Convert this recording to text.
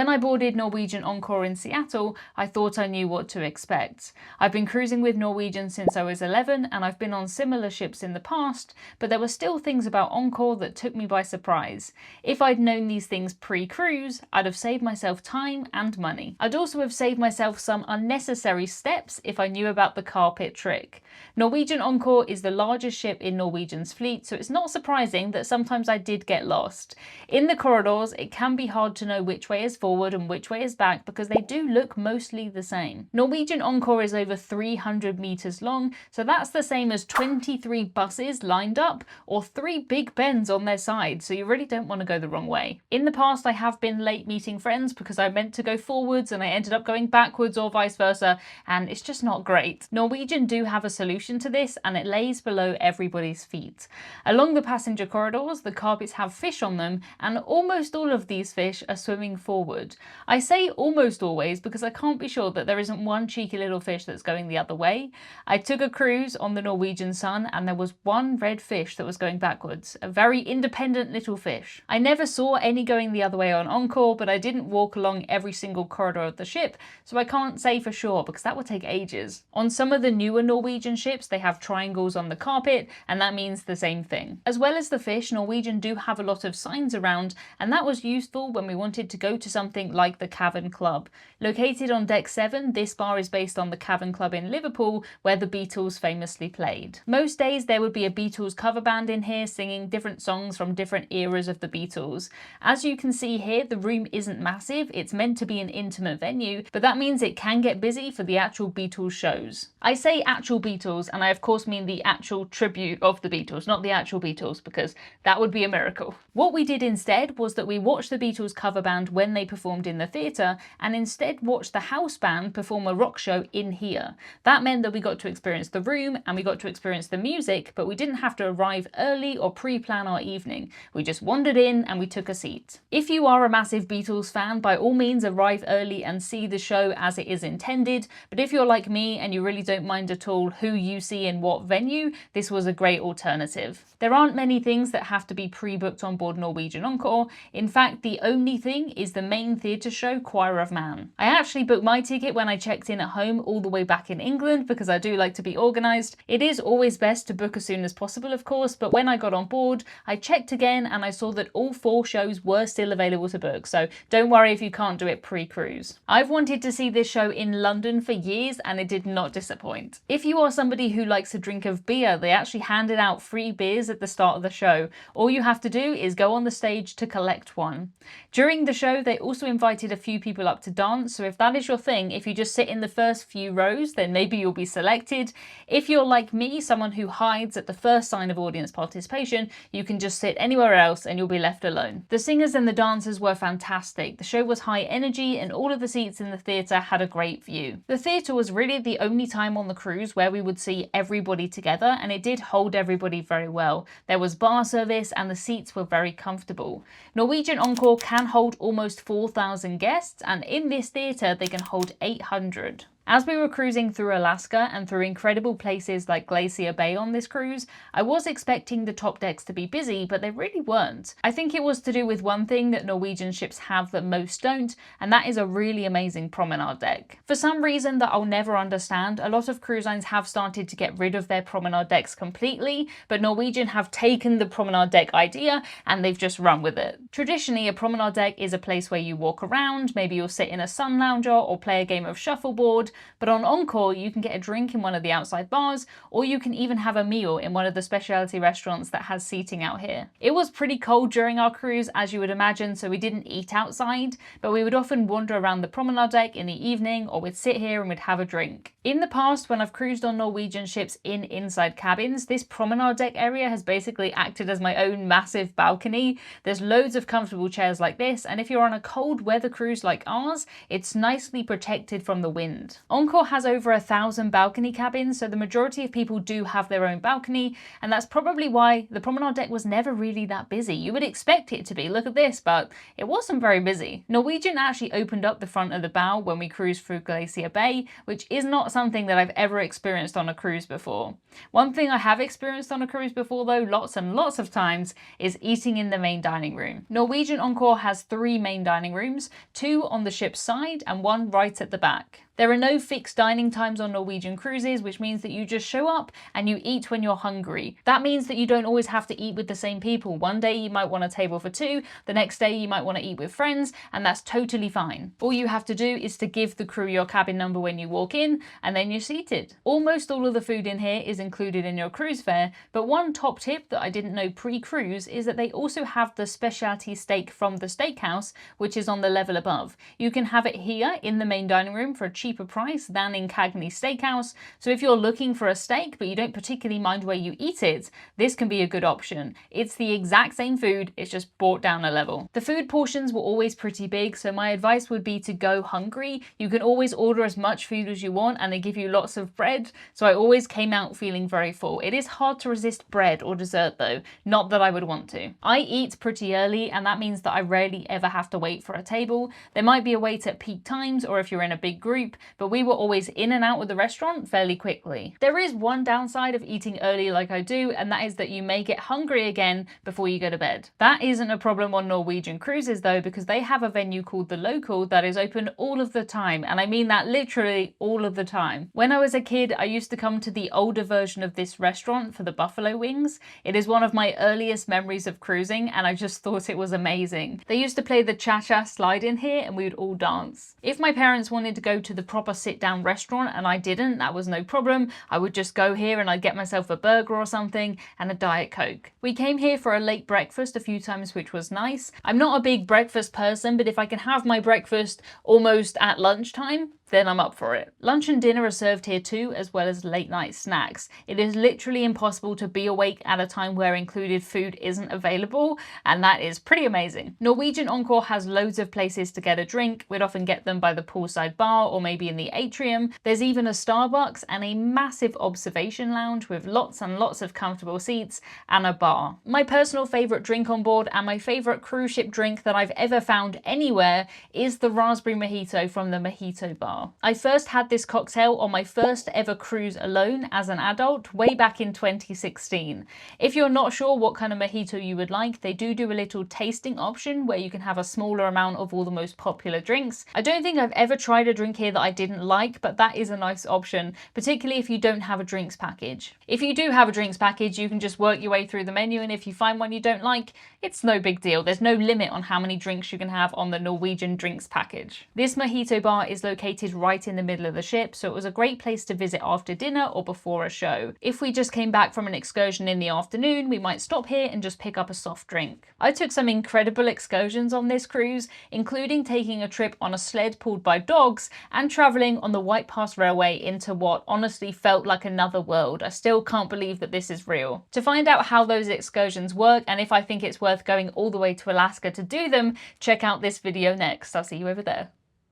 When I boarded Norwegian Encore in Seattle, I thought I knew what to expect. I've been cruising with Norwegian since I was 11 and I've been on similar ships in the past, but there were still things about Encore that took me by surprise. If I'd known these things pre-cruise, I'd have saved myself time and money. I'd also have saved myself some unnecessary steps if I knew about the carpet trick. Norwegian Encore is the largest ship in Norwegian's fleet, so it's not surprising that sometimes I did get lost. In the corridors, it can be hard to know which way is forward and which way is back because they do look mostly the same. Norwegian Encore is over 300 meters long, so that's the same as 23 buses lined up or 3 Big Bens on their side, so you really don't want to go the wrong way. In the past, I have been late meeting friends because I meant to go forwards and I ended up going backwards or vice versa, and it's just not great. Norwegian do have a solution to this, and it lays below everybody's feet. Along the passenger corridors, the carpets have fish on them, and almost all of these fish are swimming forward. I say almost always because I can't be sure that there isn't one cheeky little fish that's going the other way. I took a cruise on the Norwegian Sun and there was one red fish that was going backwards, a very independent little fish. I never saw any going the other way on Encore, but I didn't walk along every single corridor of the ship, so I can't say for sure because that would take ages. On some of the newer Norwegian ships, they have triangles on the carpet, and that means the same thing. As well as the fish, Norwegian do have a lot of signs around, and that was useful when we wanted to go to something like the Cavern Club. Located on deck 7, this bar is based on the Cavern Club in Liverpool, where the Beatles famously played. Most days there would be a Beatles cover band in here singing different songs from different eras of the Beatles. As you can see here, the room isn't massive, it's meant to be an intimate venue, but that means it can get busy for the actual Beatles shows. I say actual Beatles, and I of course mean the actual tribute of the Beatles, not the actual Beatles, because that would be a miracle. What we did instead was that we watched the Beatles cover band when they performed in the theatre, and instead watched the house band perform a rock show in here. That meant that we got to experience the room and we got to experience the music, but we didn't have to arrive early or pre-plan our evening. We just wandered in and we took a seat. If you are a massive Beatles fan, by all means arrive early and see the show as it is intended, but if you're like me and you really don't mind at all who you see in what venue, this was a great alternative. There aren't many things that have to be pre-booked on board Norwegian Encore. In fact, the only thing is the main theatre show, Choir of Man. I actually booked my ticket when I checked in at home all the way back in England because I do like to be organised. It is always best to book as soon as possible, of course, but when I got on board, I checked again and I saw that all 4 shows were still available to book, so don't worry if you can't do it pre-cruise. I've wanted to see this show in London for years and it did not disappoint. If you are somebody who likes a drink of beer, they actually handed out free beers at the start of the show. All you have to do is go on the stage to collect one. During the show, they also invited a few people up to dance, so if that is your thing, if you just sit in the first few rows, then maybe you'll be selected. If you're like me, someone who hides at the first sign of audience participation, you can just sit anywhere else and you'll be left alone. The singers and the dancers were fantastic. The show was high energy and all of the seats in the theatre had a great view. The theatre was really the only time on the cruise where we would see everybody together, and it did hold everybody very well. There was bar service and the seats were very comfortable. Norwegian Encore can hold almost 4,000 guests, and in this theatre they can hold 800. As we were cruising through Alaska and through incredible places like Glacier Bay on this cruise, I was expecting the top decks to be busy, but they really weren't. I think it was to do with one thing that Norwegian ships have that most don't, and that is a really amazing promenade deck. For some reason that I'll never understand, a lot of cruise lines have started to get rid of their promenade decks completely, but Norwegian have taken the promenade deck idea and they've just run with it. Traditionally, a promenade deck is a place where you walk around, maybe you'll sit in a sun lounger or play a game of shuffleboard, but on Encore you can get a drink in one of the outside bars, or you can even have a meal in one of the specialty restaurants that has seating out here. It was pretty cold during our cruise, as you would imagine, so we didn't eat outside, but we would often wander around the promenade deck in the evening, or we'd sit here and we'd have a drink. In the past, when I've cruised on Norwegian ships in inside cabins, this promenade deck area has basically acted as my own massive balcony. There's loads of comfortable chairs like this, and if you're on a cold weather cruise like ours, it's nicely protected from the wind. Encore has over 1,000 balcony cabins, so the majority of people do have their own balcony, and that's probably why the promenade deck was never really that busy. You would expect it to be, look at this, but it wasn't very busy. Norwegian actually opened up the front of the bow when we cruised through Glacier Bay, which is not something that I've ever experienced on a cruise before. One thing I have experienced on a cruise before though, lots and lots of times, is eating in the main dining room. Norwegian Encore has 3 main dining rooms, 2 on the ship's side and 1 right at the back. There are no fixed dining times on Norwegian cruises, which means that you just show up and you eat when you're hungry. That means that you don't always have to eat with the same people. One day you might want a table for 2, the next day you might want to eat with friends, and that's totally fine. All you have to do is to give the crew your cabin number when you walk in, and then you're seated. Almost all of the food in here is included in your cruise fare, but one top tip that I didn't know pre-cruise is that they also have the specialty steak from the steakhouse, which is on the level above. You can have it here in the main dining room for a cheaper price than in Cagney Steakhouse, so if you're looking for a steak but you don't particularly mind where you eat it, this can be a good option. It's the exact same food, it's just brought down a level. The food portions were always pretty big, so my advice would be to go hungry. You can always order as much food as you want and they give you lots of bread, so I always came out feeling very full. It is hard to resist bread or dessert though, not that I would want to. I eat pretty early and that means that I rarely ever have to wait for a table. There might be a wait at peak times or if you're in a big group, but we were always in and out of the restaurant fairly quickly. There is one downside of eating early like I do, and that is that you may get hungry again before you go to bed. That isn't a problem on Norwegian cruises though, because they have a venue called The Local that is open all of the time, and I mean that literally all of the time. When I was a kid, I used to come to the older version of this restaurant for the buffalo wings. It is one of my earliest memories of cruising, and I just thought it was amazing. They used to play the cha-cha slide in here and we would all dance. If my parents wanted to go to the proper sit-down restaurant and I didn't, that was no problem. I would just go here and I'd get myself a burger or something and a Diet Coke. We came here for a late breakfast a few times, which was nice. I'm not a big breakfast person, but if I can have my breakfast almost at lunchtime, then I'm up for it. Lunch and dinner are served here too, as well as late night snacks. It is literally impossible to be awake at a time where included food isn't available, and that is pretty amazing. Norwegian Encore has loads of places to get a drink. We'd often get them by the poolside bar or maybe in the atrium. There's even a Starbucks and a massive observation lounge with lots and lots of comfortable seats and a bar. My personal favourite drink on board and my favourite cruise ship drink that I've ever found anywhere is the raspberry mojito from the Mojito Bar. I first had this cocktail on my first ever cruise alone as an adult way back in 2016. If you're not sure what kind of mojito you would like, they do a little tasting option where you can have a smaller amount of all the most popular drinks. I don't think I've ever tried a drink here that I didn't like, but that is a nice option, particularly if you don't have a drinks package. If you do have a drinks package, you can just work your way through the menu, and if you find one you don't like, it's no big deal. There's no limit on how many drinks you can have on the Norwegian drinks package. This mojito bar is located right in the middle of the ship, so it was a great place to visit after dinner or before a show. If we just came back from an excursion in the afternoon, we might stop here and just pick up a soft drink. I took some incredible excursions on this cruise, including taking a trip on a sled pulled by dogs and travelling on the White Pass Railway into what honestly felt like another world. I still can't believe that this is real. To find out how those excursions work and if I think it's worth going all the way to Alaska to do them, check out this video next. I'll see you over there.